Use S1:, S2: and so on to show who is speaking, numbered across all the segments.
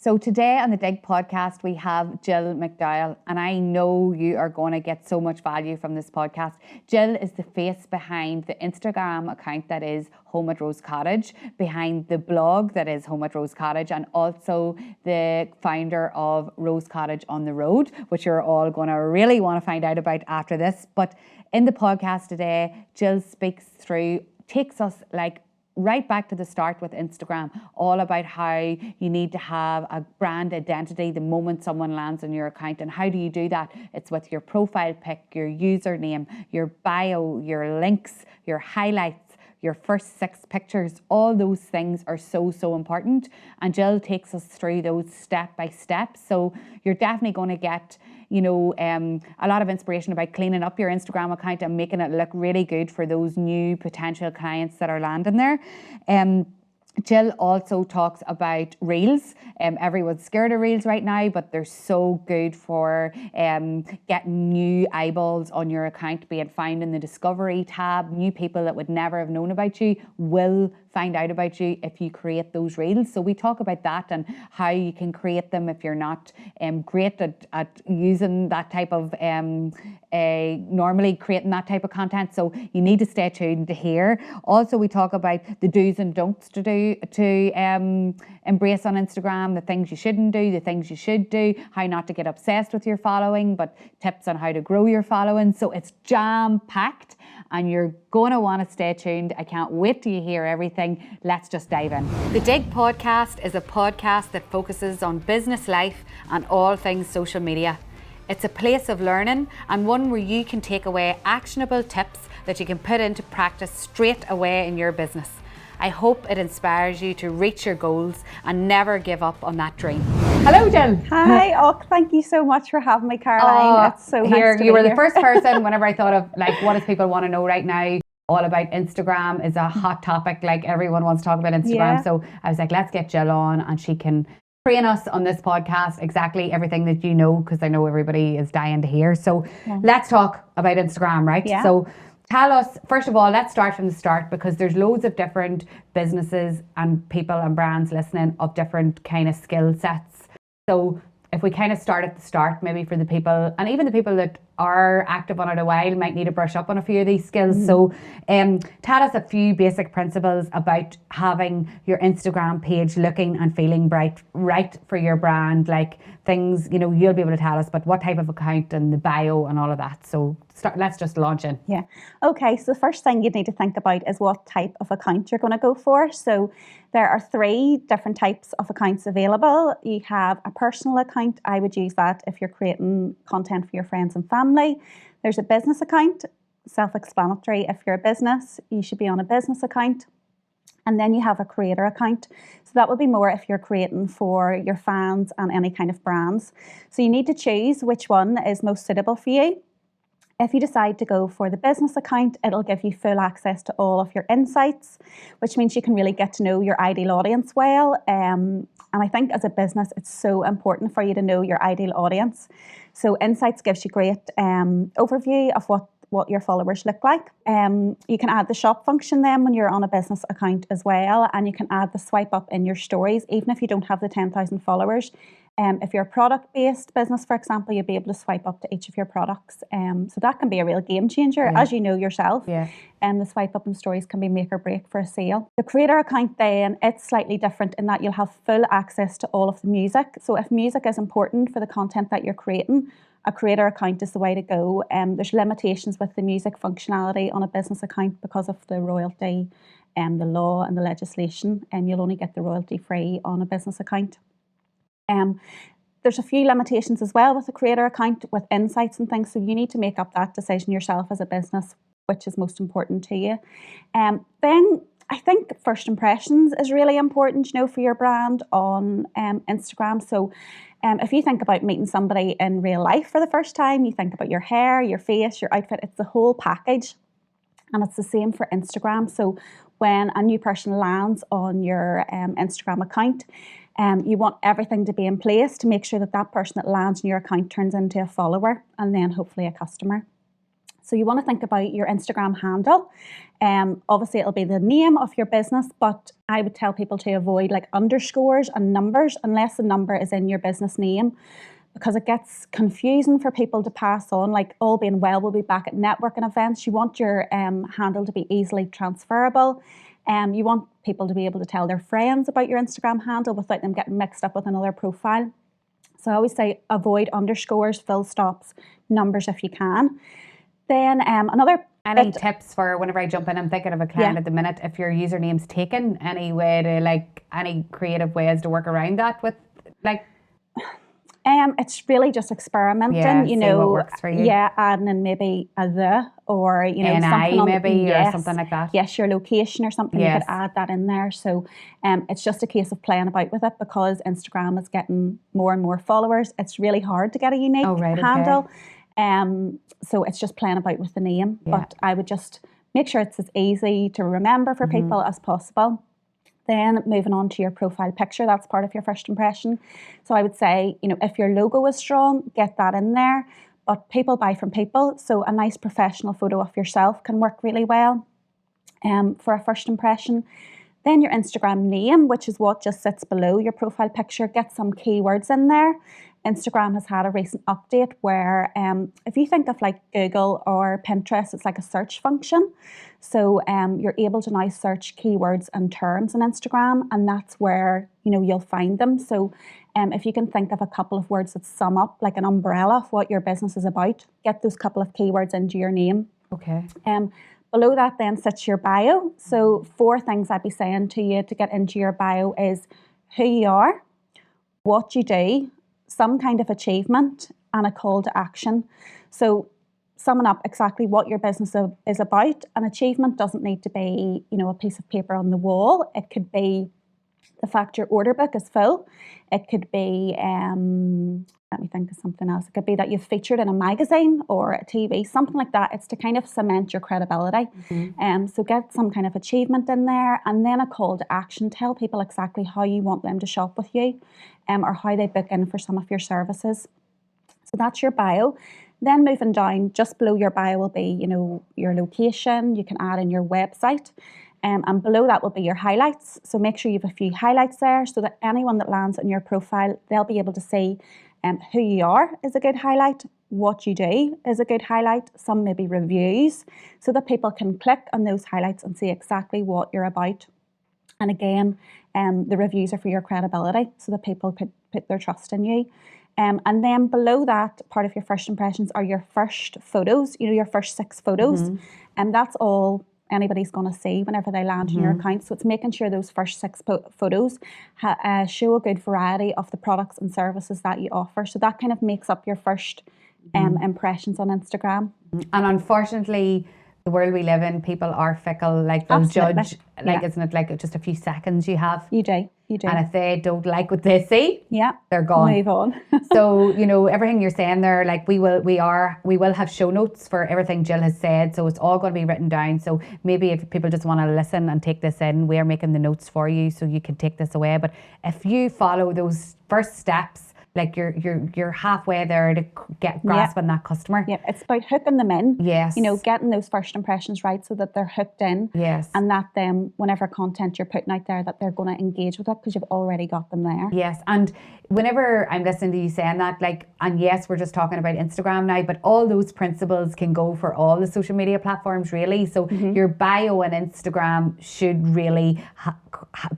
S1: So today on the Dig podcast, we have Jill McDowell, and I know you are going to get so much value from this podcast. Jill is the face behind the Instagram account that is Home at Rose Cottage, behind the blog that is Home at Rose Cottage, and also the founder of Rose Cottage on the Road, which you're all going to really want to find out about after this. But in the podcast today, Jill takes us right back to the start with Instagram, all about how you need to have a brand identity the moment someone lands on your account. And how do you do that? It's with your profile pic, your username, your bio, your links, your highlights, your first 6 pictures. All those things are so important. And Jill takes us through those step by step. So you're definitely going to get a lot of inspiration about cleaning up your Instagram account and making it look really good for those new potential clients that are landing there. Jill also talks about Reels. Everyone's scared of Reels right now, but they're so good for getting new eyeballs on your account, being found in the discovery tab. New people that would never have known about you will find out about you if you create those Reels. So we talk about that and how you can create them if you're not great at using that type of normally creating that type of content. So you need to stay tuned to hear. Also, we talk about the do's and don'ts to embrace on Instagram, the things you shouldn't do, the things you should do, how not to get obsessed with your following, but tips on how to grow your following. So it's jam-packed and you're going to want to stay tuned. I can't wait till you hear everything. Let's just dive in. The Dig podcast is a podcast that focuses on business life and all things social media. It's a place of learning and one where you can take away actionable tips that you can put into practice straight away in your business. I hope it inspires you to reach your goals and never give up on that dream. Hello, Jill.
S2: Hi. Oh, thank you so much for having me, Caroline. It's so nice to
S1: you
S2: be
S1: were the
S2: here.
S1: first person whenever I thought of what does people want to know right now. All about Instagram is a hot topic. Everyone wants to talk about Instagram.
S2: Yeah.
S1: So I was like, let's get Jill on and she can train us on this podcast exactly everything that you know, because I know everybody is dying to hear. So let's talk about Instagram, right?
S2: Yeah.
S1: So tell us, first of all, let's start from the start, because there's loads of different businesses and people and brands listening of different kind of skill sets. So if we kind of start at the start, maybe for the people, and even the people that are active on it a while might need to brush up on a few of these skills. So tell us a few basic principles about having your Instagram page looking and feeling right for your brand, like things, you'll be able to tell us, but what type of account and the bio and all of that. So let's just launch in.
S2: Yeah. Okay. So the first thing you need to think about is what type of account you're going to go for. So there are 3 different types of accounts available. You have a personal account. I would use that if you're creating content for your friends and family. There's a business account, self-explanatory. If you're a business, you should be on a business account. And then you have a creator account. So that would be more if you're creating for your fans and any kind of brands. So you need to choose which one is most suitable for you. If you decide to go for the business account, it'll give you full access to all of your insights, which means you can really get to know your ideal audience well. And I think as a business, it's so important for you to know your ideal audience. So Insights gives you great overview of what your followers look like. You can add the shop function then when you're on a business account as well, and you can add the swipe up in your stories, even if you don't have the 10,000 followers. If you're a product-based business, for example, you'll be able to swipe up to each of your products. So that can be a real game changer, as you know yourself.
S1: Yeah.
S2: The swipe up in stories can be make or break for a sale. The creator account then, it's slightly different in that you'll have full access to all of the music. So if music is important for the content that you're creating, a creator account is the way to go. There's limitations with the music functionality on a business account because of the royalty and the law and the legislation. You'll only get the royalty free on a business account. There's a few limitations as well with the creator account with insights and things, so you need to make up that decision yourself as a business, which is most important to you. Then I think first impressions is really important, for your brand on Instagram. So if you think about meeting somebody in real life for the first time, you think about your hair, your face, your outfit, it's the whole package. And it's the same for Instagram. So when a new person lands on your Instagram account, you want everything to be in place to make sure that that person that lands in your account turns into a follower and then hopefully a customer. So you want to think about your Instagram handle. Obviously, it'll be the name of your business, but I would tell people to avoid like underscores and numbers unless the number is in your business name, because it gets confusing for people to pass on. Like, all being well, we'll be back at networking events. You want your handle to be easily transferable. You want people to be able to tell their friends about your Instagram handle without them getting mixed up with another profile. So I always say avoid underscores, full stops, numbers if you can. Then
S1: Any tips for whenever I jump in? I'm thinking of a client at the minute. If your username's taken, any way to like any creative ways to work around that with like?
S2: It's really just experimenting,
S1: see what works for you.
S2: Yeah, adding in maybe a the or something on,
S1: maybe or something like that.
S2: Yes, your location or something. You could add that in there. So it's just a case of playing about with it, because Instagram is getting more and more followers. It's really hard to get a unique handle. So it's just playing about with the name. But I would just make sure it's as easy to remember for people as possible. Then moving on to your profile picture, that's part of your first impression. So I would say, if your logo is strong, get that in there. But people buy from people, so a nice professional photo of yourself can work really well for a first impression. Then your Instagram name, which is what just sits below your profile picture, get some keywords in there. Instagram has had a recent update where if you think of like Google or Pinterest, it's like a search function. So you're able to now search keywords and terms on Instagram, and that's where you'll find them. So if you can think of a couple of words that sum up like an umbrella of what your business is about, get those couple of keywords into your name.
S1: Okay.
S2: Below that then sits your bio. So 4 things I'd be saying to you to get into your bio is who you are, what you do, some kind of achievement, and a call to action. So summing up exactly what your business is about. An achievement doesn't need to be, a piece of paper on the wall. It could be the fact your order book is full. It could be, let me think of something else. It could be that you've featured in a magazine or a TV, something like that. It's to kind of cement your credibility. So get some kind of achievement in there, and then a call to action. Tell people exactly how you want them to shop with you, or how they book in for some of your services. So that's your bio. Then moving down, just below your bio will be, your location. You can add in your website. And below that will be your highlights. So make sure you have a few highlights there so that anyone that lands on your profile, they'll be able to see who you are is a good highlight, what you do is a good highlight, some maybe reviews, so that people can click on those highlights and see exactly what you're about. And again, the reviews are for your credibility, so that people could put their trust in you. And then below that, part of your first impressions are your first photos, your first 6 photos. And that's all anybody's going to see whenever they land in your account. So it's making sure those first 6 photos show a good variety of the products and services that you offer. So that kind of makes up your first impressions on Instagram. And
S1: unfortunately, the world we live in, people are fickle. Like, they'll judge. Like, isn't it like just a few seconds you have?
S2: You do.
S1: And if they don't like what they see, they're gone.
S2: Move on.
S1: So, everything you're saying there, like we will have show notes for everything Jill has said. So it's all going to be written down. So maybe if people just want to listen and take this in, we're making the notes for you so you can take this away. But if you follow those first steps, like you're halfway there to get grasping that customer.
S2: Yeah, it's about hooking them in.
S1: Yes.
S2: Getting those first impressions right so that they're hooked in.
S1: Yes.
S2: And that then whenever content you're putting out there, that they're going to engage with it because you've already got them there.
S1: Yes. And whenever I'm listening to you saying that, like, and yes, we're just talking about Instagram now, but all those principles can go for all the social media platforms, really. So your bio on Instagram should really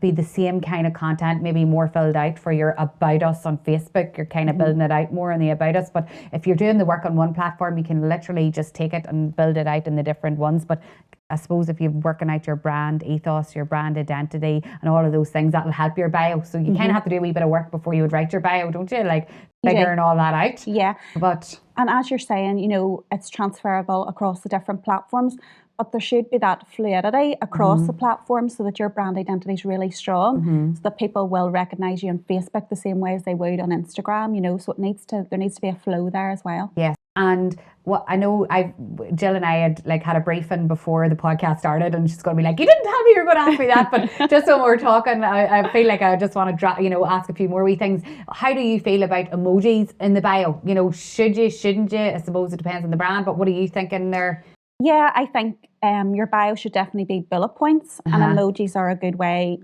S1: be the same kind of content, maybe more filled out for your About Us on Facebook. You're kind of building it out more on the About Us. But if you're doing the work on one platform, you can literally just take it and build it out in the different ones. But I suppose if you're working out your brand ethos, your brand identity, and all of those things, that'll help your bio. So you kind of have to do a wee bit of work before you would write your bio, don't you? Like figuring all that out.
S2: Yeah.
S1: And
S2: as you're saying, it's transferable across the different platforms, but there should be that fluidity across the platforms so that your brand identity is really strong, so that people will recognise you on Facebook the same way as they would on Instagram. So there needs to be a flow there as well.
S1: Yes. And what I know, Jill and I had a briefing before the podcast started, and she's going to be like, "You didn't tell me your were going to ask me that, but just when we're talking, I feel like I just want to ask a few more wee things. How do you feel about emojis in the bio? Should you, shouldn't you? I suppose it depends on the brand, but what are you thinking there?
S2: Yeah, I think your bio should definitely be bullet points, and emojis are a good way,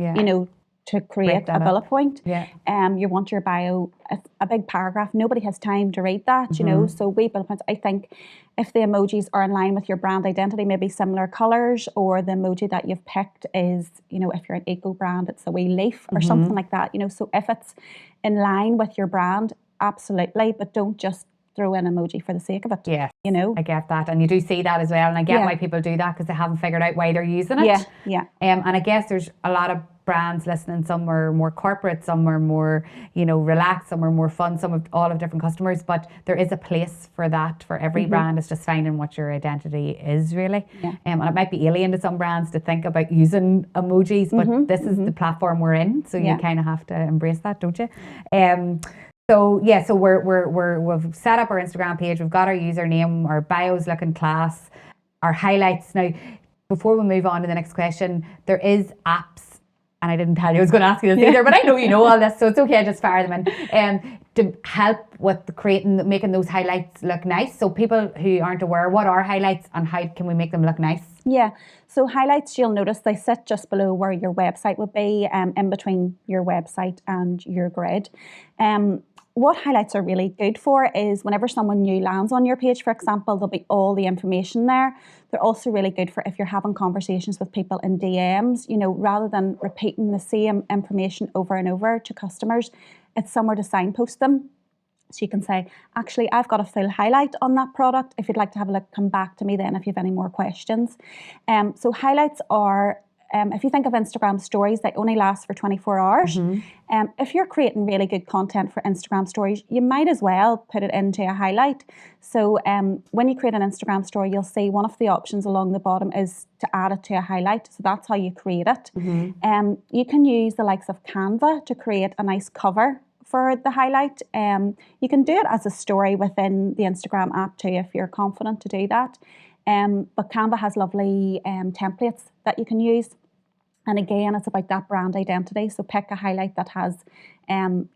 S2: to create a bullet point.
S1: Yeah.
S2: You want your bio, a big paragraph. Nobody has time to read that, so wee bullet points. I think if the emojis are in line with your brand identity, maybe similar colours, or the emoji that you've picked is, if you're an eco brand, it's a wee leaf or something like that. So if it's in line with your brand, absolutely, but don't just throw in emoji for the sake of it.
S1: Yeah, I get that, and you do see that as well, and I get why people do that, because they haven't figured out why they're using it. And I guess there's a lot of brands listening. Some are more corporate, some are more relaxed, some are more fun, some of all of different customers, but there is a place for that for every brand. It's just finding what your identity is really. And it might be alien to some brands to think about using emojis, but this is the platform we're in, so you kind of have to embrace that, don't you? So we've set up our Instagram page, we've got our username, our bio's looking class, our highlights. Now, before we move on to the next question, there is apps, and I didn't tell you I was going to ask you this either, but I know you know all this, so it's okay, I just fire them in. To help with making those highlights look nice. So people who aren't aware, what are highlights and how can we make them look nice?
S2: Yeah, so highlights, you'll notice they sit just below where your website would be, in between your website and your grid. What highlights are really good for is whenever someone new lands on your page, for example, there'll be all the information there. They're also really good for if you're having conversations with people in DMs, rather than repeating the same information over and over to customers, it's somewhere to signpost them. So you can say, actually, I've got a full highlight on that product. If you'd like to have a look, come back to me then if you have any more questions. So highlights are, if you think of Instagram stories, they only last for 24 hours. If you're creating really good content for Instagram stories, you might as well put it into a highlight. So when you create an Instagram story, you'll see one of the options along the bottom is to add it to a highlight. So that's how you create it. You can use the likes of Canva to create a nice cover for the highlight. You can do it as a story within the Instagram app too, if you're confident to do that. But Canva has lovely templates that you can use. And again, it's about that brand identity. So pick a highlight that has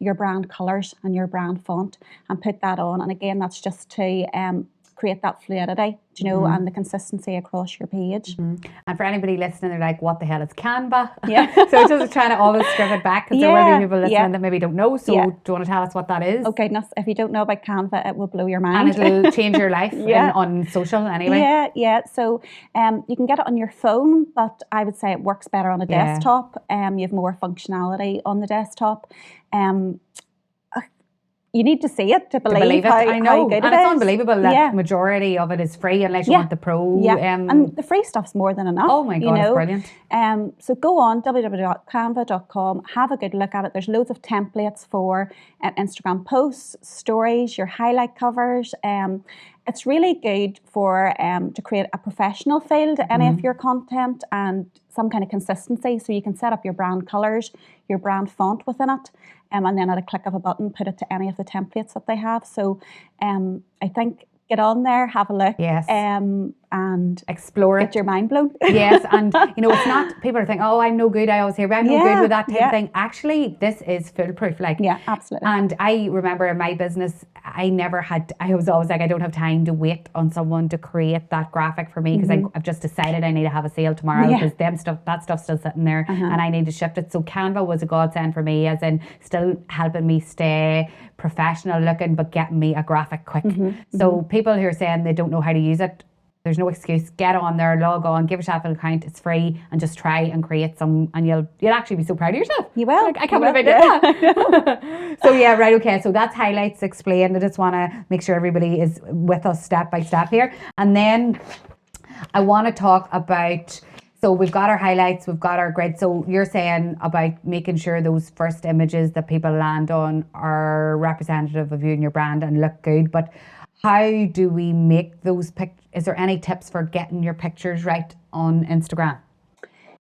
S2: your brand colours and your brand font and put that on. And again, that's just to create that fluidity, and the consistency across your page.
S1: And for anybody listening, they're like, what the hell is Canva? So just trying to always strip it back, because there will be people listening that maybe don't know. So do you want to tell us what that is?
S2: Oh goodness, if you don't know about Canva, it will blow your mind.
S1: And it'll change your life on social anyway.
S2: So you can get it on your phone, but I would say it works better on a desktop. You have more functionality on the desktop. You need to see it to believe it.
S1: I know,
S2: how good
S1: and
S2: it
S1: it's
S2: is.
S1: unbelievable that majority of it is free unless you want the pro.
S2: And the free stuff's more than enough.
S1: Oh my God, it's brilliant.
S2: So go on www.canva.com, have a good look at it. There's loads of templates for Instagram posts, stories, your highlight covers. It's really good for to create a professional feel to any of your content and some kind of consistency. So you can set up your brand colours, your brand font within it, and then at a click of a button, put it to any of the templates that they have. So I think get on there, have a look, and
S1: explore
S2: get your mind blown.
S1: Yes, and it's not, people are thinking, oh, I'm no good, I always hear, but I'm no good with that type of thing. Actually, this is foolproof.
S2: Absolutely.
S1: And I remember in my business, I was always like, I don't have time to wait on someone to create that graphic for me, because I've just decided I need to have a sale tomorrow, because that stuff's still sitting there and I need to shift it. So Canva was a godsend for me, as in still helping me stay professional looking, but getting me a graphic quick. So people who are saying they don't know how to use it, there's no excuse. Get on there, log on, give yourself an account. It's free, and just try and create some, and you'll actually be so proud of yourself.
S2: You will.
S1: I can't believe I did that. So right, okay. So that's highlights explained. I just want to make sure everybody is with us step by step here, and then I want to talk about. So we've got our highlights, we've got our grid. So you're saying about making sure those first images that people land on are representative of you and your brand and look good. But how do we make those pictures? Is there any tips for getting your pictures right on Instagram?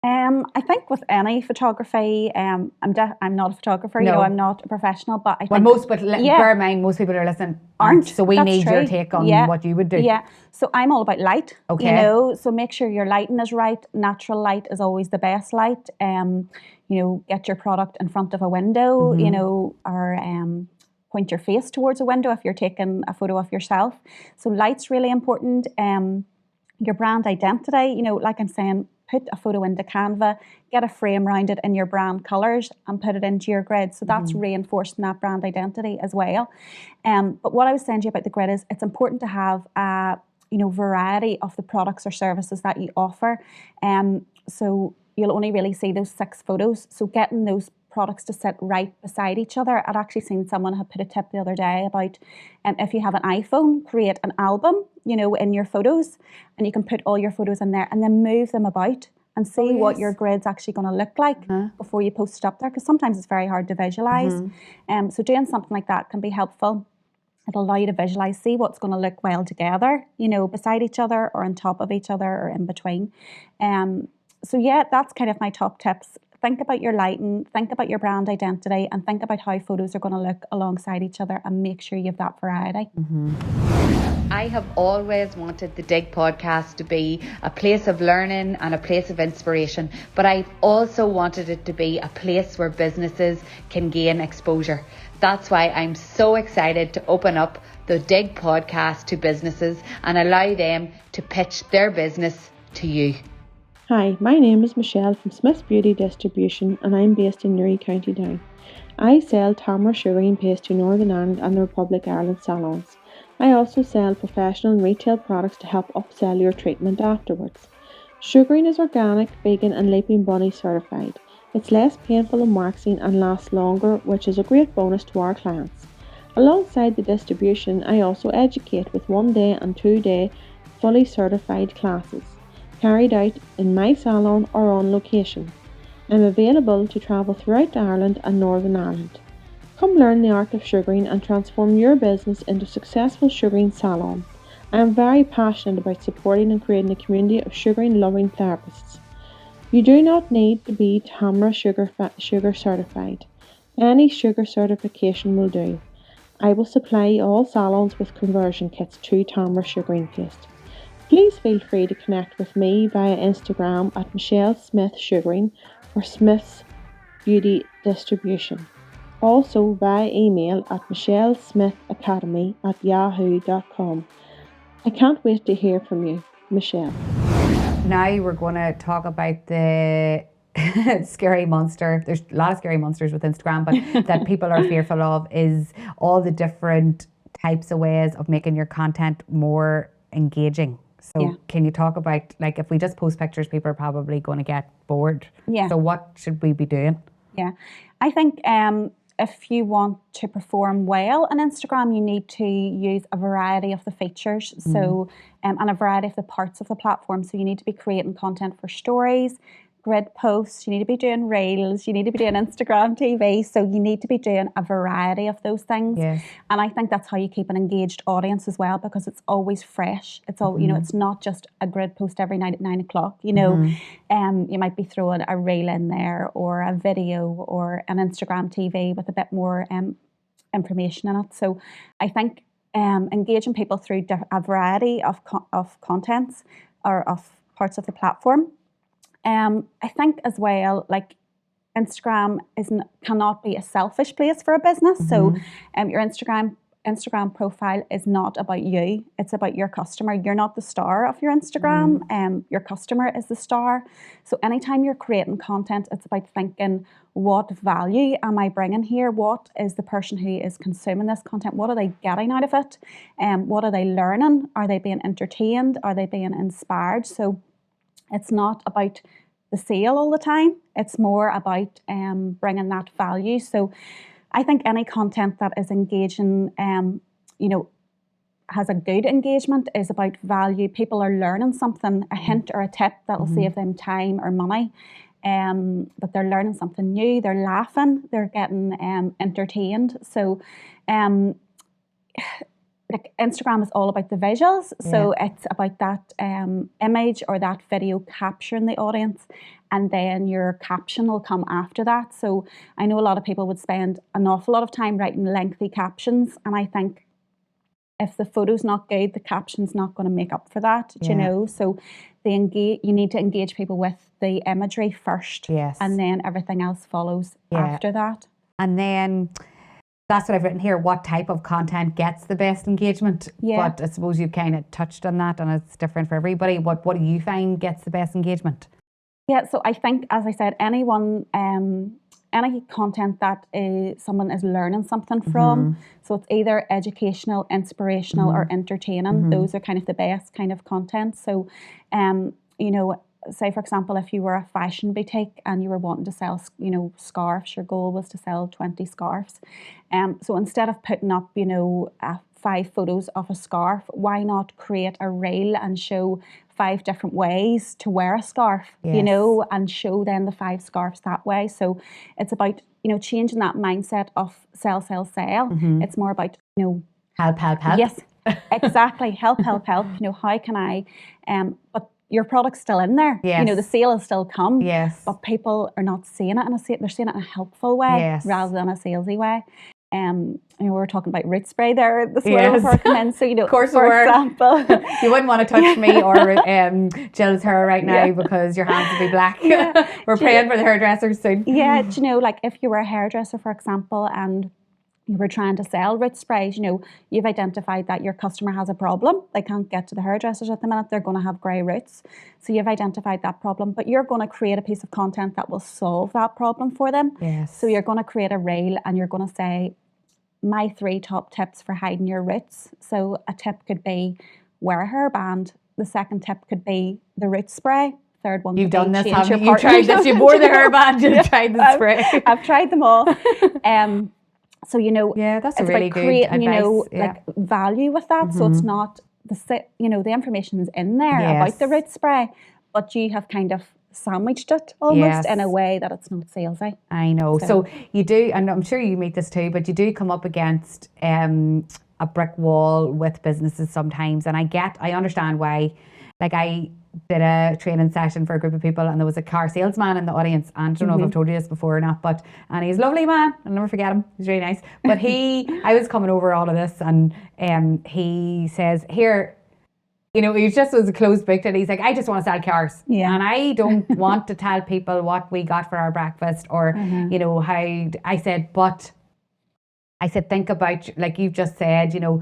S2: I think with any photography, I'm not a photographer,
S1: No.
S2: I'm not a professional, but I
S1: Well,
S2: think
S1: bear in mind, most people who are listening aren't. So we
S2: That's
S1: need your
S2: true.
S1: take on what you would do.
S2: Yeah. So I'm all about light.
S1: Okay.
S2: So make sure your lighting is right. Natural light is always the best light. Get your product in front of a window, or point your face towards a window if you're taking a photo of yourself. So light's really important. Your brand identity, like I'm saying, put a photo into Canva, get a frame around it in your brand colours and put it into your grid. So that's reinforcing that brand identity as well. But what I was saying to you about the grid is it's important to have a variety of the products or services that you offer. So you'll only really see those 6 photos. So getting those products to sit right beside each other. I'd actually seen someone had put a tip the other day about if you have an iPhone, create an album, in your photos, and you can put all your photos in there and then move them about and see what your grid's actually going to look like before you post it up there, because sometimes it's very hard to visualise. So doing something like that can be helpful. It'll allow you to visualise, see what's going to look well together, beside each other or on top of each other or in between. So yeah, that's kind of my top tips. Think about your lighting, think about your brand identity, and think about how photos are going to look alongside each other, and make sure you have that variety.
S1: I have always wanted the Dig podcast to be a place of learning and a place of inspiration, but I've also wanted it to be a place where businesses can gain exposure. That's why I'm so excited to open up the Dig podcast to businesses and allow them to pitch their business to you.
S3: Hi, my name is Michelle from Smith's Beauty Distribution, and I'm based in Newry, County Down. I sell Tamara sugaring paste to Northern Ireland and the Republic of Ireland salons. I also sell professional and retail products to help upsell your treatment afterwards. Sugaring is organic, vegan and Leaping Bunny certified. It's less painful than waxing and lasts longer, which is a great bonus to our clients. Alongside the distribution, I also educate with 1-day and 2-day fully certified classes, carried out in my salon or on location. I'm available to travel throughout Ireland and Northern Ireland. Come learn the art of sugaring and transform your business into a successful sugaring salon. I am very passionate about supporting and creating a community of sugaring loving therapists. You do not need to be Tamara sugar certified. Any sugar certification will do. I will supply all salons with conversion kits to Tamara sugaring paste. Please feel free to connect with me via Instagram at Michelle Smith Sugaring or Smith's Beauty Distribution. Also via email at michellesmithacademy@yahoo.com. I can't wait to hear from you, Michelle.
S1: Now we're going to talk about the scary monster. There's a lot of scary monsters with Instagram, but that people are fearful of is all the different types of ways of making your content more engaging. So can you talk about, like, if we just post pictures, people are probably going to get bored. Yeah. So what should we be doing?
S2: Yeah, I think if you want to perform well on Instagram, you need to use a variety of the features. So, and a variety of the parts of the platform. So you need to be creating content for stories, grid posts, you need to be doing reels, you need to be doing Instagram TV. So you need to be doing a variety of those things. Yes. And I think that's how you keep an engaged audience as well, because it's always fresh. It's all, it's not just a grid post every night at 9 o'clock, you might be throwing a reel in there or a video or an Instagram TV with a bit more information in it. So I think engaging people through a variety of contents or of parts of the platform. I think as well, like, Instagram cannot be a selfish place for a business. So your Instagram profile is not about you, it's about your customer. You're not the star of your Instagram, your customer is the star. So anytime you're creating content, it's about thinking, what value am I bringing here? What is the person who is consuming this content, what are they getting out of it? What are they learning? Are they being entertained? Are they being inspired? So it's not about the sale all the time. It's more about bringing that value. So I think any content that is engaging, has a good engagement, is about value. People are learning something, a hint or a tip that will save them time or money. But they're learning something new. They're laughing. They're getting entertained. So like Instagram is all about the visuals, so it's about that image or that video capturing the audience, and then your caption will come after that. So I know a lot of people would spend an awful lot of time writing lengthy captions, and I think if the photo's not good, the caption's not going to make up for that, you know. So you need to engage people with the imagery first, and then everything else follows after that.
S1: And then that's what I've written here. What type of content gets the best engagement? But I suppose you've kind of touched on that, and it's different for everybody. What do you find gets the best engagement?
S2: Yeah, so I think, as I said, any content that someone is learning something from, so it's either educational, inspirational, or entertaining. Those are kind of the best kind of content. So, you know, say for example, if you were a fashion boutique and you were wanting to sell, you know, scarves, your goal was to sell 20 scarves. So instead of putting up, you know, 5 photos of a scarf, why not create a reel and show 5 different ways to wear a scarf, you know, and show then the 5 scarves that way. So it's about, you know, changing that mindset of sell, sell, sell. It's more about, you know,
S1: help.
S2: Yes, exactly. Help. You know, how can I, but your product's still in there. You know, the sale will still come. But people are not seeing it they're seeing it in a helpful way rather than a salesy way. You know, we were talking about root spray there this morning before I come in. So, you know, for example,
S1: you wouldn't want to touch me or Jill's hair right now because your hands would be black. We're praying for the hairdressers soon.
S2: Yeah, do you know, like if you were a hairdresser, for example, and you were trying to sell root sprays, you know, you've identified that your customer has a problem. They can't get to the hairdressers at the minute. They're going to have grey roots. So you've identified that problem, but you're going to create a piece of content that will solve that problem for them. So you're going to create a reel and you're going to say, my 3 top tips for hiding your roots. So a tip could be wear a hairband. The second tip could be the root spray. Third one,
S1: you've done this, haven't you? You tried this. You wore the hairband. You tried the spray.
S2: I've tried them all. So, you know,
S1: that's
S2: it's
S1: really
S2: about creating,
S1: good advice.
S2: You know, like value with that. So it's not you know, the information's in there about the root spray, but you have kind of sandwiched it almost in a way that it's not salesy.
S1: I know. So you do, and I'm sure you meet this too, but you do come up against a brick wall with businesses sometimes, and I understand why. Like I did a training session for a group of people and there was a car salesman in the audience, and I don't know if I've told you this before or not, and he's a lovely man, I'll never forget him, he's really nice, but I was coming over all of this and he says, here, you know, he just was a closed book and he's like, I just want to sell cars. And I don't want to tell people what we got for our breakfast or, you know, how, I said, think about, like you've just said, you know,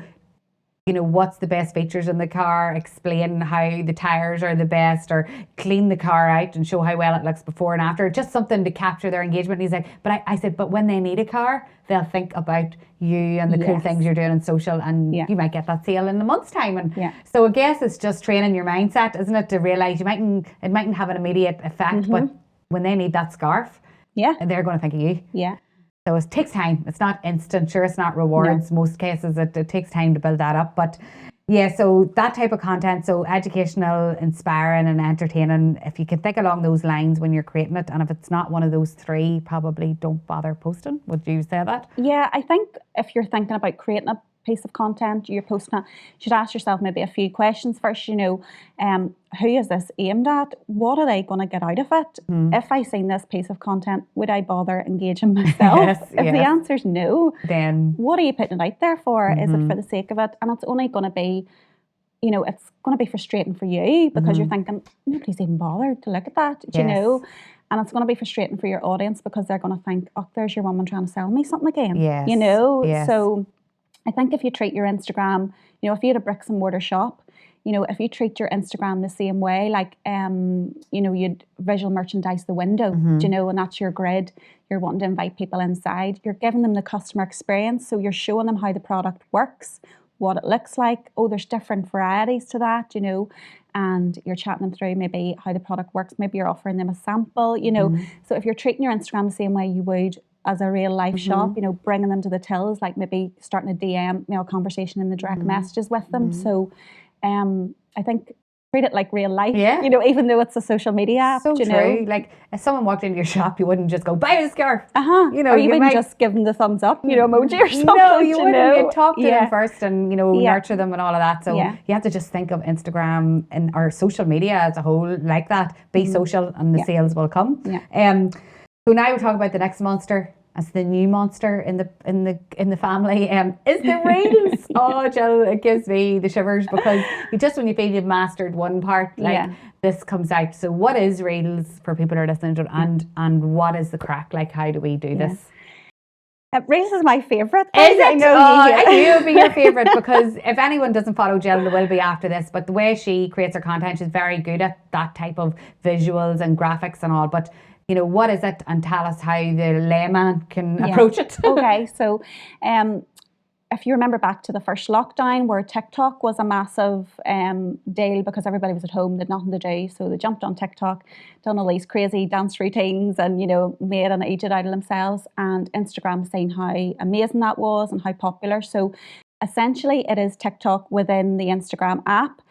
S1: what's the best features in the car, explain how the tires are the best, or clean the car out and show how well it looks before and after, just something to capture their engagement. And he's like, but I said, but when they need a car, they'll think about you and the cool things you're doing on social, and you might get that sale in a month's time. And so I guess it's just training your mindset, isn't it, to realise it mightn't have an immediate effect, but when they need that scarf, they're going to think of you. So it takes time. It's not instant. Sure, it's not rewards. Most cases, it takes time to build that up. But yeah, so that type of content, so educational, inspiring and entertaining, if you can think along those lines when you're creating it, and if it's not one of those 3, probably don't bother posting. Would you say that? Yeah,
S2: I think if you're thinking about creating a piece of content you're posting it, you should ask yourself maybe a few questions first. You know, who is this aimed at? What are they going to get out of it? If I seen this piece of content, would I bother engaging myself? If the answer's no, then what are you putting it out there for? Is it for the sake of it? And it's only going to be, you know, it's going to be frustrating for you because you're thinking, nobody's even bothered to look at that, you know? And it's going to be frustrating for your audience because they're going to think, oh, there's your woman trying to sell me something again, you know? So I think if you treat your Instagram, you know, if you had a bricks and mortar shop, you know, if you treat your Instagram the same way, like, you know, you'd visual merchandise the window, you know, and that's your grid, you're wanting to invite people inside, you're giving them the customer experience. So you're showing them how the product works, what it looks like. Oh, there's different varieties to that, you know, and you're chatting them through maybe how the product works. Maybe you're offering them a sample, you know. So if you're treating your Instagram the same way you would as a real life shop, you know, bringing them to the tills, like maybe starting a DM, you know, conversation in the direct messages with them. So I think treat it like real life,
S1: Yeah.
S2: you know, even though it's a social media app.
S1: So
S2: you
S1: true.
S2: know?
S1: Like if someone walked into your shop, you wouldn't just go buy the scarf. You know,
S2: or you wouldn't
S1: might
S2: just give them the thumbs up, you know, emoji or something.
S1: No, you wouldn't.
S2: know?
S1: You'd talk to them first and, you know, nurture them and all of that. So
S2: Yeah.
S1: you have to just think of Instagram and our social media as a whole like that. Be social and the sales will come.
S2: Yeah.
S1: So now we're talking about the next monster. As the new monster in the family, is the reels. Oh, Jill, it gives me the shivers because just when you feel you've mastered one part, like this comes out. So what is reels for people who are listening to it, and what is the crack? Like, how do we do this?
S2: Reels is my favourite.
S1: Is it?
S2: I know
S1: I knew it would be your favourite because if anyone doesn't follow Jill, they will be after this. But the way she creates her content, she's very good at that type of visuals and graphics and all. But you know, what is it? And tell us how the layman can approach it.
S2: Okay, so if you remember back to the first lockdown where TikTok was a massive deal because everybody was at home, they had nothing to do. So they jumped on TikTok, done all these crazy dance routines and, you know, made an idiot out of themselves. And Instagram saying how amazing that was and how popular. So essentially, it is TikTok within the Instagram app.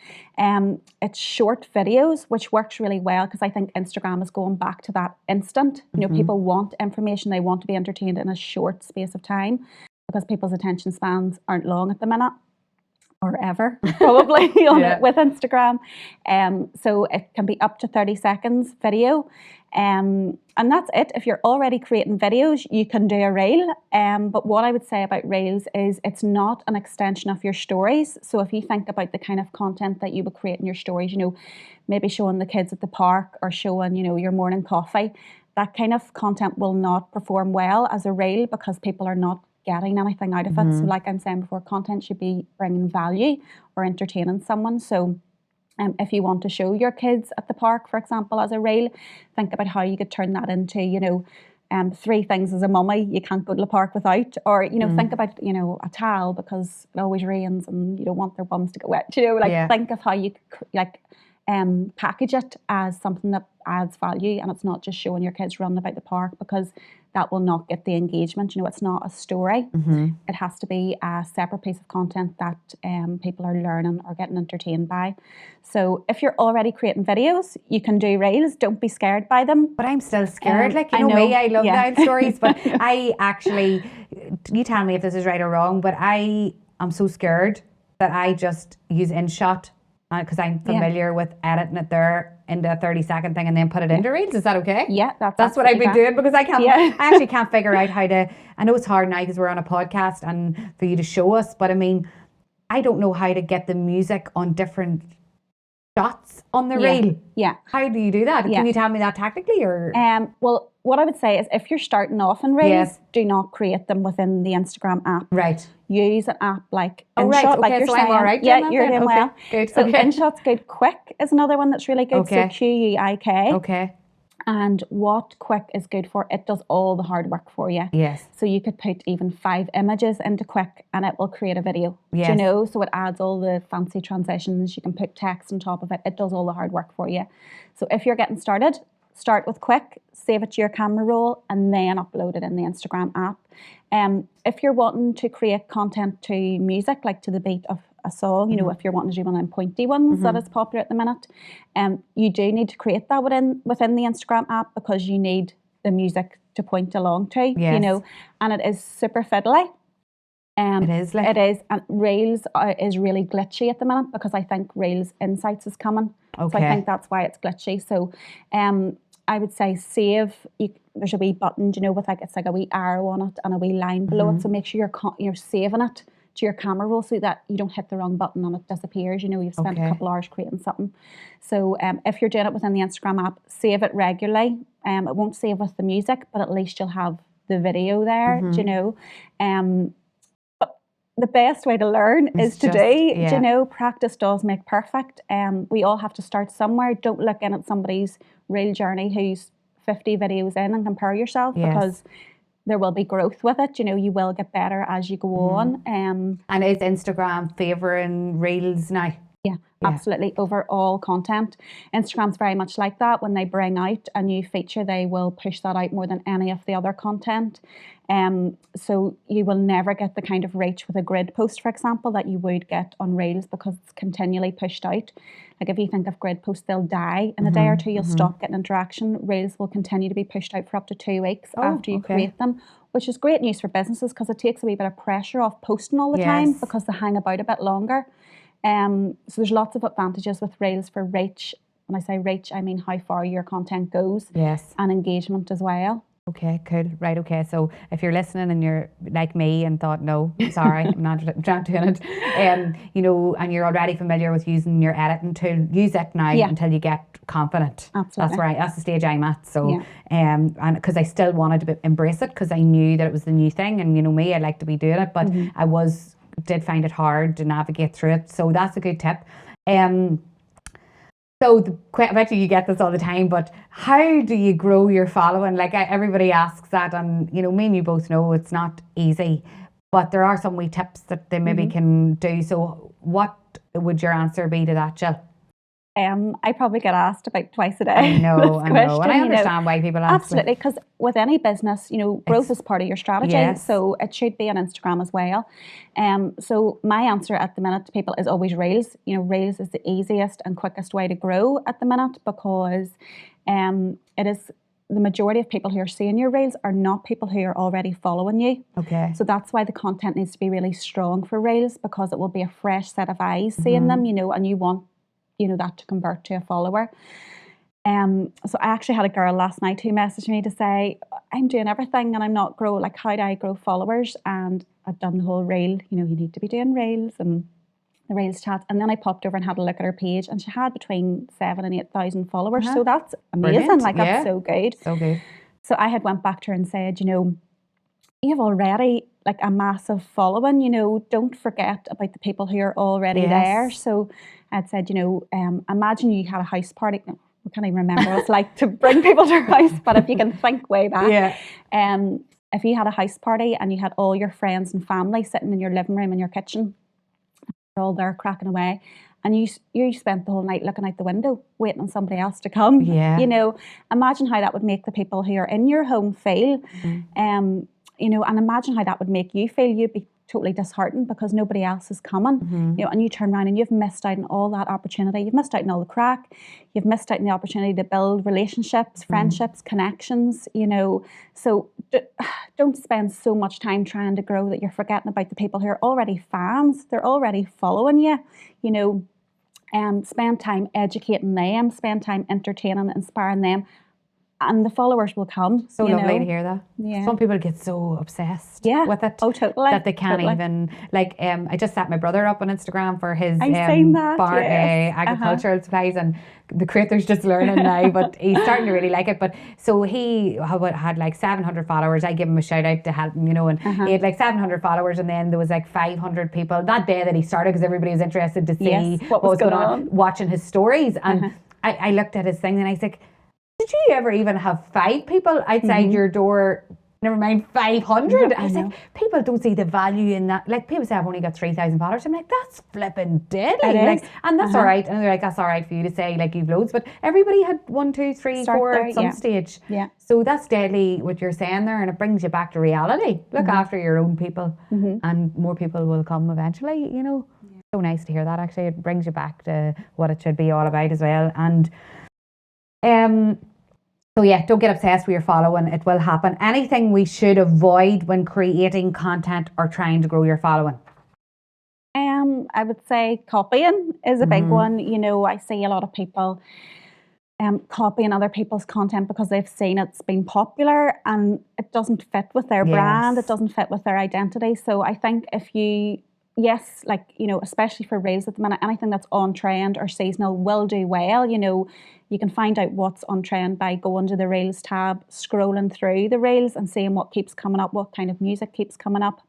S2: It's short videos, which works really well because I think Instagram is going back to that instant. You know, people want information, they want to be entertained in a short space of time because people's attention spans aren't long at the minute. Or ever, probably, with Instagram. So it can be up to 30 seconds video. And that's it. If you're already creating videos, you can do a reel. But what I would say about reels is it's not an extension of your stories. So if you think about the kind of content that you would create in your stories, you know, maybe showing the kids at the park or showing, you know, your morning coffee, that kind of content will not perform well as a reel because people are not getting anything out of it. So like I'm saying before, content should be bringing value or entertaining someone. So if you want to show your kids at the park, for example, as a reel, think about how you could turn that into, you know, 3 things as a mummy you can't go to the park without, or, you know, think about, you know, a towel because it always rains and you don't want their bums to get wet, you know, like think of how you package it as something that adds value and it's not just showing your kids running about the park because that will not get the engagement. You know, it's not a story. It has to be a separate piece of content that people are learning or getting entertained by. So if you're already creating videos, you can do reels. Don't be scared by them.
S1: But I'm still scared. Like, you know me, I love Nile stories, but I actually, you tell me if this is right or wrong, but I am so scared that I just use InShot because I'm familiar with editing it there into a 30-second thing and then put it into reels. Is that okay?
S2: Yeah,
S1: that's what I've been doing because I can't. I actually can't figure out how to. I know it's hard now because we're on a podcast and for you to show us, but I mean, I don't know how to get the music on different shots on the reel.
S2: Yeah.
S1: How do you do that? Can you tell me that tactically or?
S2: Well, what I would say is if you're starting off in reels, do not create them within the Instagram app.
S1: Right.
S2: Use an app like
S1: InShot,
S2: right. Okay,
S1: like you're
S2: so
S1: saying. I'm all right.
S2: Yeah, you're doing well.
S1: Good.
S2: So InShot's good. Quick is another one that's really good.
S1: Okay.
S2: So QUIK.
S1: Okay.
S2: And what Quick is good for, it does all the hard work for you.
S1: Yes.
S2: So you could put even 5 images into Quick and it will create a video.
S1: Yes.
S2: Do you know? So it adds all the fancy transitions. You can put text on top of it. It does all the hard work for you. So if you're getting started, start with Quick, save it to your camera roll and then upload it in the Instagram app. If you're wanting to create content to music, like to the beat of a song, you know, if you're wanting to do one of them pointy ones that is popular at the minute, you do need to create that within the Instagram app because you need the music to point along to, you know, and it is super fiddly.
S1: It is. Like.
S2: It is. And Reels is really glitchy at the minute because I think Reels Insights is coming. Okay. So I think that's why it's glitchy. So I would say save. There's a wee button, you know, with like, it's like a wee arrow on it and a wee line below it. So make sure you're saving it to your camera roll so that you don't hit the wrong button and it disappears. You know, you've spent a couple hours creating something. So if you're doing it within the Instagram app, save it regularly. It won't save with the music, but at least you'll have the video there, you know. But the best way to learn is to do, you know, practice does make perfect. We all have to start somewhere. Don't look in at somebody's real journey who's 50 videos in and compare yourself because there will be growth with it. You know, you will get better as you go on. And
S1: is Instagram favouring reels now?
S2: Yeah, absolutely. Over all content. Instagram's very much like that. When they bring out a new feature, they will push that out more than any of the other content. So you will never get the kind of reach with a grid post, for example, that you would get on Reels because it's continually pushed out. Like if you think of grid posts, they'll die in a day or two, you'll stop getting interaction. Reels will continue to be pushed out for up to 2 weeks after you create them, which is great news for businesses because it takes a wee bit of pressure off posting all the time because they hang about a bit longer. So there's lots of advantages with Reels for reach. When I say reach, I mean how far your content goes and engagement as well.
S1: Okay, cool. Right, okay. So if you're listening and you're like me and thought, no, sorry, I'm not doing it, you know, and you're already familiar with using your editing tool, use it now until you get confident.
S2: Absolutely.
S1: That's right. That's the stage I'm at. So, and because I still wanted to embrace it because I knew that it was the new thing, and you know me, I like to be doing it, but I did find it hard to navigate through it. So that's a good tip. So I bet you get this all the time, but how do you grow your following? Like everybody asks that, and you know, me and you both know it's not easy, but there are some wee tips that they maybe can do. So what would your answer be to that, Jill?
S2: I probably get asked about twice a day.
S1: I know,
S2: and
S1: I understand why people ask.
S2: Absolutely, because with any business, you know, growth is part of your strategy, so it should be on Instagram as well. So my answer at the minute to people is always Reels. You know, Reels is the easiest and quickest way to grow at the minute because it is the majority of people who are seeing your Reels are not people who are already following you.
S1: Okay.
S2: So that's why the content needs to be really strong for Reels because it will be a fresh set of eyes seeing them, you know, and you want that to convert to a follower. So I actually had a girl last night who messaged me to say, I'm doing everything and I'm not growing, like how do I grow followers? And I've done the whole reel, you know, you need to be doing reels and the Reels chat. And then I popped over and had a look at her page and she had between 7,000 and 8,000 followers. So that's amazing.
S1: Brilliant.
S2: Like that's so good.
S1: So good.
S2: So I had went back to her and said, you know, you have already like a massive following, you know, don't forget about the people who are already there. So I'd said, you know, imagine you had a house party. No, I can't even remember what it's like to bring people to your house, but if you can think way back, if you had a house party and you had all your friends and family sitting in your living room and your kitchen, they're all there cracking away, and you spent the whole night looking out the window waiting on somebody else to come. You know, imagine how that would make the people who are in your home feel. You know, and imagine how that would make you feel. You'd be totally disheartened because nobody else is coming. You know, and you turn around and you've missed out on all that opportunity. You've missed out on all the crack. You've missed out on the opportunity to build relationships, friendships, connections. You know, so don't spend so much time trying to grow that you're forgetting about the people who are already fans. They're already following you. You know, spend time educating them. Spend time entertaining, inspiring them. And the followers will come.
S1: So lovely to hear that. Some people get so obsessed with it.
S2: Oh, totally.
S1: That they can't even, like, I just set my brother up on Instagram for his agricultural supplies, and the creator's just learning now, but he's starting to really like it. But so he had like 700 followers. I give him a shout out to help him, you know, and he had like 700 followers, and then there was like 500 people that day that he started because everybody was interested to see what was going on, watching his stories. And I looked at his thing and I was like, did you ever even have 5 people outside your door? Never mind 500. I was like, people don't see the value in that. Like, people say I've only got 3,000 followers. I'm like, that's flipping deadly. Like, and that's all right. And they're like, that's all right for you to say, like, you've loads. But everybody had 1, 2, 3, 4 at some stage. So that's deadly what you're saying there, and it brings you back to reality. Look after your own people, and more people will come eventually, you know. So nice to hear that, actually. It brings you back to what it should be all about as well. And so yeah, don't get obsessed with your following. It will happen. Anything we should avoid when creating content or trying to grow your following?
S2: I would say copying is a big one. You know, I see a lot of people copying other people's content because they've seen it's been popular and it doesn't fit with their brand. It doesn't fit with their identity. So I think if you like, you know, especially for Reels at the minute, anything that's on trend or seasonal will do well. You know, you can find out what's on trend by going to the Reels tab, scrolling through the Reels and seeing what keeps coming up, what kind of music keeps coming up.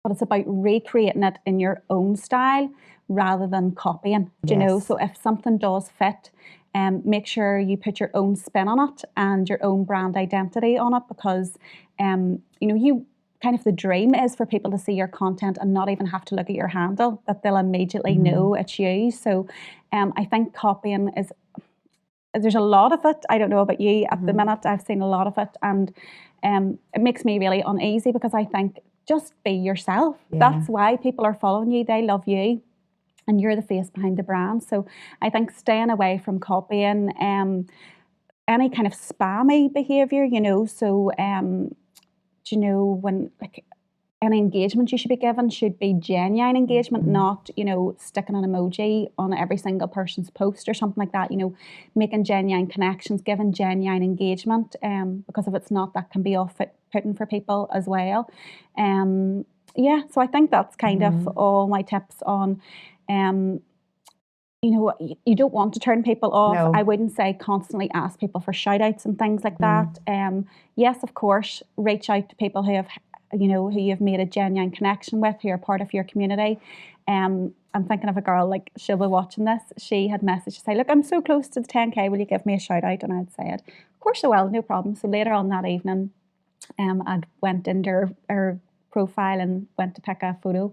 S2: But it's about recreating it in your own style rather than copying, you know. So if something does fit, make sure you put your own spin on it and your own brand identity on it, because, you know, kind of the dream is for people to see your content and not even have to look at your handle, that they'll immediately know it's you. So I think copying there's a lot of it. I don't know about you at the minute. I've seen a lot of it, and it makes me really uneasy because I think just be yourself.
S1: Yeah.
S2: That's why people are following you. They love you and you're the face behind the brand. So I think staying away from copying any kind of spammy behaviour, you know, so you know, when like any engagement you should be given should be genuine engagement, not, you know, sticking an emoji on every single person's post or something like that, you know, making genuine connections, giving genuine engagement, because if it's not, that can be off-putting for people as well. Yeah, so I think that's kind of all my tips on, you know, you don't want to turn people off.
S1: No.
S2: I wouldn't say constantly ask people for shout outs and things like that. Yes, of course, reach out to people who have, you know, who you've made a genuine connection with, who are part of your community. I'm thinking of a girl, like, she'll be watching this. She had messaged to say, look, I'm so close to the 10K, will you give me a shout out? And I'd said, of course I will, no problem. So later on that evening, I went into her profile and went to pick a photo,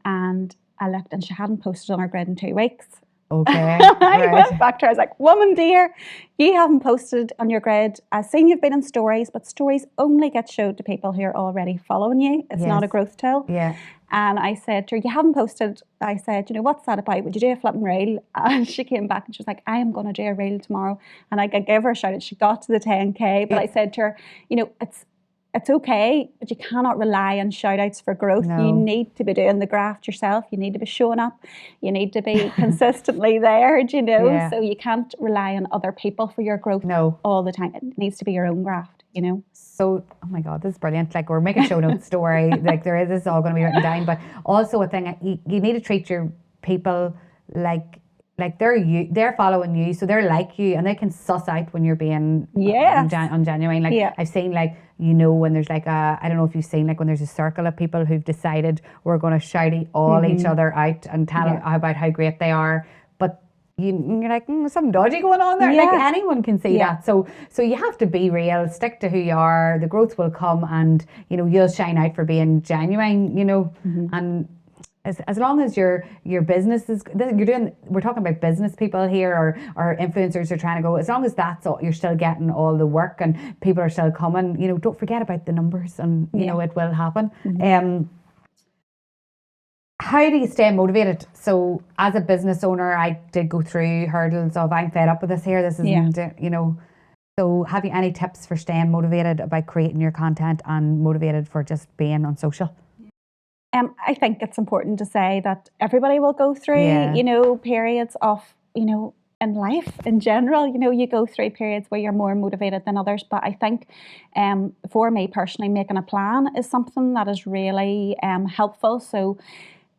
S2: and I looked and she hadn't posted on her grid in 2 weeks.
S1: Okay.
S2: I went back to her, I was like, woman dear, you haven't posted on your grid. I've seen you've been in stories, but stories only get showed to people who are already following you. It's not a growth tool.
S1: Yeah.
S2: And I said to her, you haven't posted. I said, you know, what's that about? Would you do a flipping reel? And she came back and she was like, I am going to do a reel tomorrow. And I gave her a shout out. She got to the 10K, but I said to her, you know, it's okay, but you cannot rely on shout outs for growth.
S1: No.
S2: You need to be doing the graft yourself. You need to be showing up. You need to be consistently there, do you know?
S1: Yeah.
S2: So you can't rely on other people for your growth all the time. It needs to be your own graft, you know?
S1: So, oh my God, this is brilliant. Like, we're making show notes story. Like, this is all going to be written down. But also a thing, you need to treat your people like they're following you, so they're like you, and they can suss out when you're being ungenuine. Like, I've seen, like, you know, when there's like I don't know if you've seen, like, when there's a circle of people who've decided we're going to shout all each other out and tell about how great they are, but you're like, something dodgy going on there. Like, anyone can see that. So you have to be real, stick to who you are. The growth will come, and, you know, you'll shine out for being genuine, you know, and as long as your business is, we're talking about business people here, or influencers are trying to go, as long as that's all, you're still getting all the work and people are still coming, you know, don't forget about the numbers, and you know, it will happen. How do you stay motivated? So as a business owner, I did go through hurdles of, I'm fed up with this here, this isn't, you know, so have you any tips for staying motivated about creating your content and motivated for just being on social?
S2: I think it's important to say that everybody will go through, you know, periods of, you know, in life in general, you know, you go through periods where you're more motivated than others. But I think for me personally, making a plan is something that is really helpful. So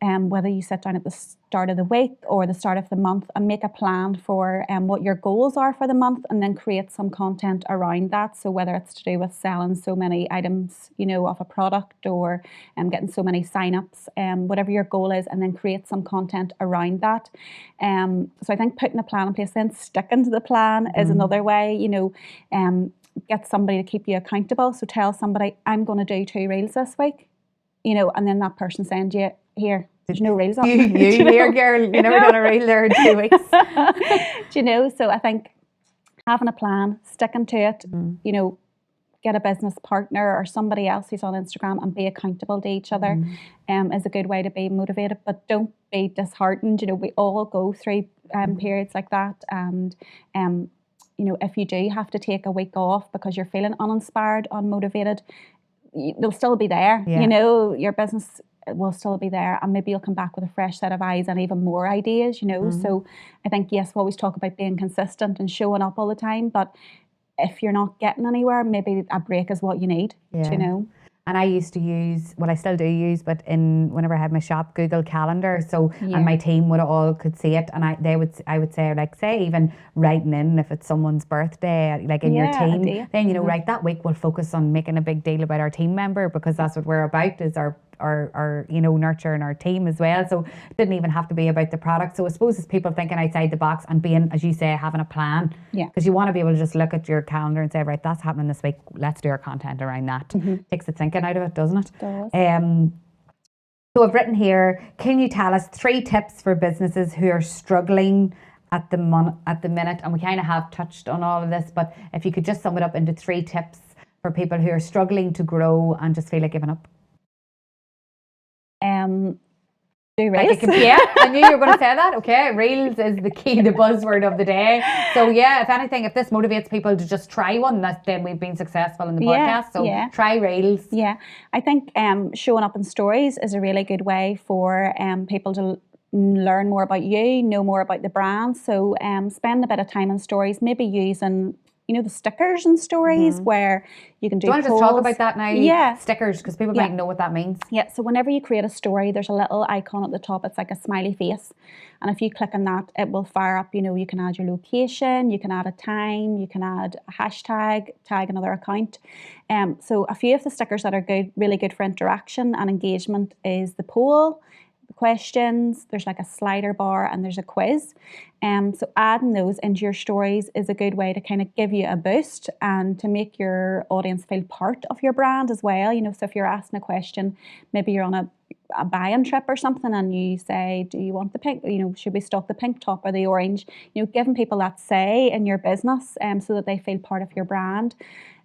S2: whether you sit down at the start of the week or the start of the month and make a plan for what your goals are for the month, and then create some content around that. So whether it's to do with selling so many items, you know, of a product, or getting so many sign-ups, whatever your goal is, and then create some content around that. So I think putting a plan in place, then sticking to the plan is another way, you know, get somebody to keep you accountable. So tell somebody, I'm going to do 2 reels this week, you know, and then that person sends you, here, there's no reels up.
S1: You here, girl, you never done a reel there in 2 weeks.
S2: Do you know? So I think having a plan, sticking to it, you know, get a business partner or somebody else who's on Instagram and be accountable to each other is a good way to be motivated. But don't be disheartened. You know, we all go through periods like that. And, you know, if you do have to take a week off because you're feeling uninspired, unmotivated, they'll still be there. You know, your business will still be there, and maybe you'll come back with a fresh set of eyes and even more ideas, you know. So I think, yes, we always talk about being consistent and showing up all the time, but if you're not getting anywhere, maybe a break is what you need, you know.
S1: And I used to use, well, I still do use, but whenever I had my shop, Google Calendar. So, and my team would all could see it, and I would say, like, say even writing in if it's someone's birthday, like in your team, then, you know, right, that week we'll focus on making a big deal about our team member, because that's what we're about, is our you know, nurturing our team as well. So it didn't even have to be about the product. So I suppose it's people thinking outside the box and being, as you say, having a plan. Because you want to be able to just look at your calendar and say, right, that's happening this week, let's do our content around that. Takes the thinking out of it, doesn't it?
S2: It does.
S1: So I've written here, can you tell us 3 tips for businesses who are struggling at the minute? And we kind of have touched on all of this, but if you could just sum it up into 3 tips for people who are struggling to grow and just feel like giving up?
S2: Do reels.
S1: Yeah, I knew you were going to say that. Okay, reels is the key, the buzzword of the day. So yeah, if anything, if this motivates people to just try one, then we've been successful in the podcast. So try reels.
S2: Yeah, I think showing up in stories is a really good way for people to learn more about you, know more about the brand. So spend a bit of time in stories, maybe using the stickers and stories where you can do.
S1: Do you want to just talk about that now?
S2: Yeah.
S1: Stickers, because people might know what that means.
S2: Yeah, so whenever you create a story, there's a little icon at the top. It's like a smiley face. And if you click on that, it will fire up, you can add your location, you can add a time, you can add a hashtag, tag another account. So a few of the stickers that are good, really good for interaction and engagement is the poll, questions, there's like a slider bar, and there's a quiz. So adding those into your stories is a good way to kind of give you a boost and to make your audience feel part of your brand as well. So if you're asking a question, maybe you're on a buying trip or something, and you say, do you want the pink, should we stock the pink top or the orange? Giving people that say in your business so that they feel part of your brand.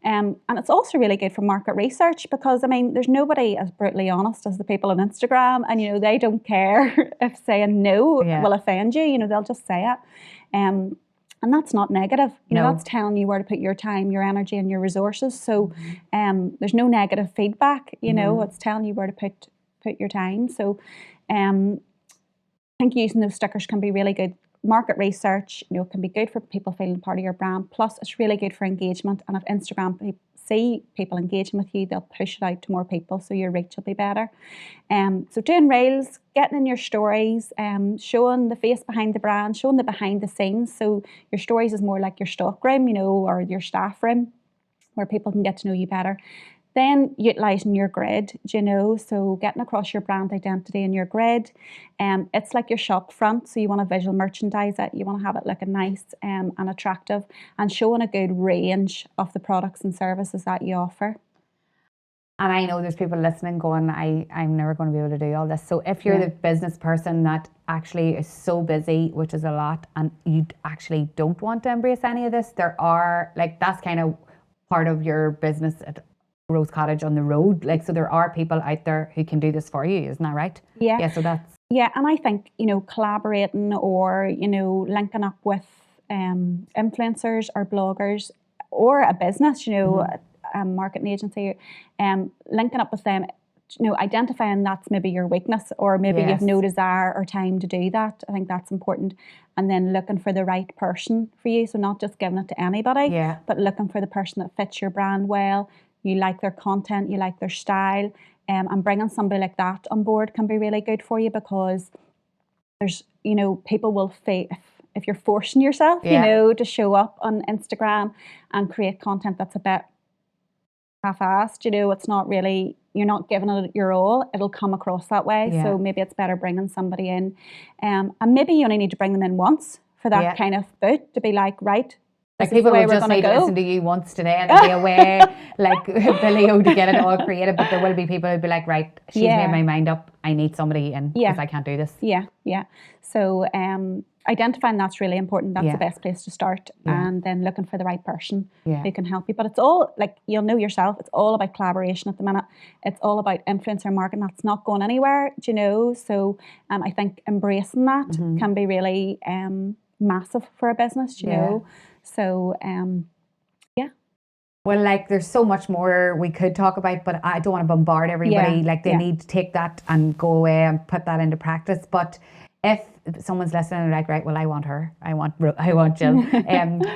S2: And it's also really good for market research because, there's nobody as brutally honest as the people on Instagram, and, they don't care if saying no will offend you, they'll just say it. And that's not negative, that's telling you where to put your time, your energy and your resources. So there's no negative feedback, it's telling you where to put your time. So I think using those stickers can be really good. Market research, can be good for people feeling part of your brand. Plus, it's really good for engagement. And if Instagram see people engaging with you, they'll push it out to more people, so your reach will be better. So doing reels, getting in your stories, showing the face behind the brand, showing the behind the scenes. So your stories is more like your stock room, or your staff room, where people can get to know you better. Then utilising your grid, so getting across your brand identity in your grid. It's like your shop front, so you want to visual merchandise it, you want to have it looking nice and attractive, and showing a good range of the products and services that you offer.
S1: And I know there's people listening going, I'm never going to be able to do all this. So if you're the business person that actually is so busy, which is a lot, and you actually don't want to embrace any of this, there are, that's kind of part of your business at Rose Cottage on the road. So there are people out there who can do this for you, isn't that right?
S2: Yeah.
S1: Yeah, so that's...
S2: Yeah, and I think, collaborating or, linking up with influencers or bloggers or a business, a marketing agency, linking up with them, identifying that's maybe your weakness, or maybe you've no desire or time to do that. I think that's important. And then looking for the right person for you. So not just giving it to anybody, but looking for the person that fits your brand well. You like their content, you like their style, and bringing somebody like that on board can be really good for you, because there's, people will feel, if you're forcing yourself, to show up on Instagram and create content that's a bit half-assed, it's not really, you're not giving it your all, it'll come across that way. So maybe it's better bringing somebody in, and maybe you only need to bring them in once for that kind of boot, to be like, right,
S1: people will just need to listen to you once today and be away like Billy-O to get it all created. But there will be people who'll be like, right, she's made my mind up, I need somebody in because I can't do this.
S2: So identifying that's really important. That's the best place to start. And then looking for the right person who can help you. But it's all, you'll know yourself, it's all about collaboration at the minute. It's all about influencer marketing. That's not going anywhere, So I think embracing that can be really massive for a business, you know. So,
S1: Well, there's so much more we could talk about, but I don't want to bombard everybody. They need to take that and go away and put that into practice. But if someone's listening and like, right, well, I want her, I want Jill.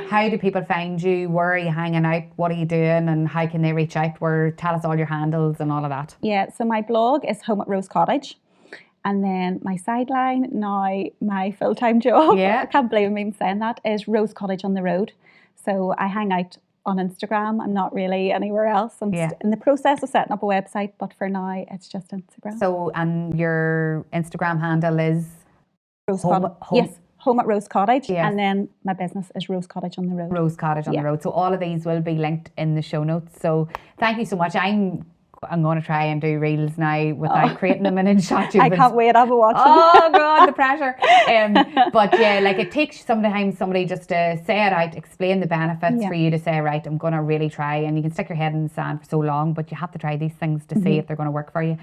S1: How do people find you? Where are you hanging out? What are you doing? And how can they reach out? Tell us all your handles and all of that.
S2: Yeah, so my blog is Home at Rose Cottage. And then my sideline, now my full-time job, I can't believe I'm even saying that, is Rose Cottage on the road. So I hang out on Instagram. I'm not really anywhere else. I'm in the process of setting up a website, but for now it's just Instagram.
S1: So, and your Instagram handle is?
S2: Rose Cottage. Yes, Home at Rose Cottage. And then my business is Rose Cottage on the road.
S1: Rose Cottage on the road. So all of these will be linked in the show notes. So thank you so much. I'm I'm going to try and do reels now without creating them and in shot.
S2: I can't wait, I'll be watching.
S1: Oh God, the pressure. But yeah, like it takes sometimes somebody just to say it out, explain the benefits for you to say, right, I'm going to really try. And you can stick your head in the sand for so long, but you have to try these things to see if they're going to work for you.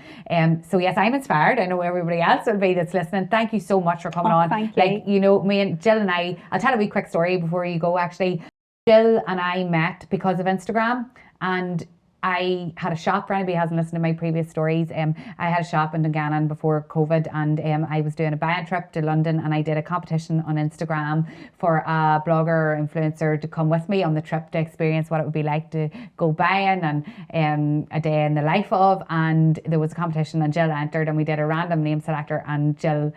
S1: So yes, I'm inspired. I know everybody else will be that's listening. Thank you so much for coming on.
S2: Thank
S1: you. You know, me and Jill and I'll tell a wee quick story before you go actually. Jill and I met because of Instagram, and I had a shop, for anybody who hasn't listened to my previous stories, I had a shop in Dungannon before COVID, and I was doing a buying trip to London, and I did a competition on Instagram for a blogger or influencer to come with me on the trip to experience what it would be like to go buying and a day in the life of. And there was a competition and Jill entered, and we did a random name selector, and Jill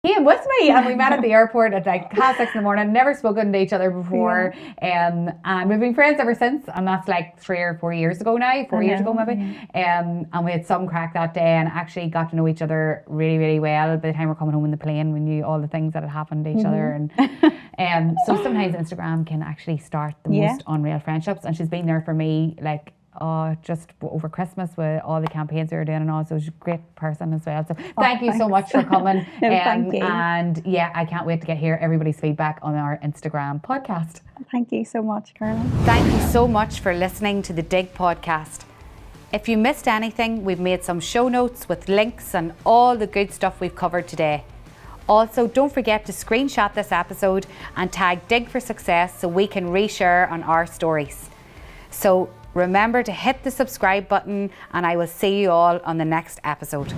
S1: came with me, and we met at the airport at like 6:30 in the morning. Never spoken to each other before, and we've been friends ever since. And that's like 3 or 4 years ago now, 4 years ago maybe. And we had some crack that day, and actually got to know each other really, really well. By the time we're coming home in the plane, we knew all the things that had happened to each other, and so sometimes Instagram can actually start the most unreal friendships. And she's been there for me, like, just over Christmas with all the campaigns we were doing and all. So she's a great person as well. So thank you so much for coming.
S2: Thank you.
S1: And yeah, I can't wait to hear everybody's feedback on our Instagram podcast.
S2: Thank you so much, Caroline.
S1: Thank you so much for listening to the Dig podcast. If you missed anything, we've made some show notes with links and all the good stuff we've covered today. Also, don't forget to screenshot this episode and tag Dig for Success so we can reshare on our stories. So remember to hit the subscribe button, and I will see you all on the next episode.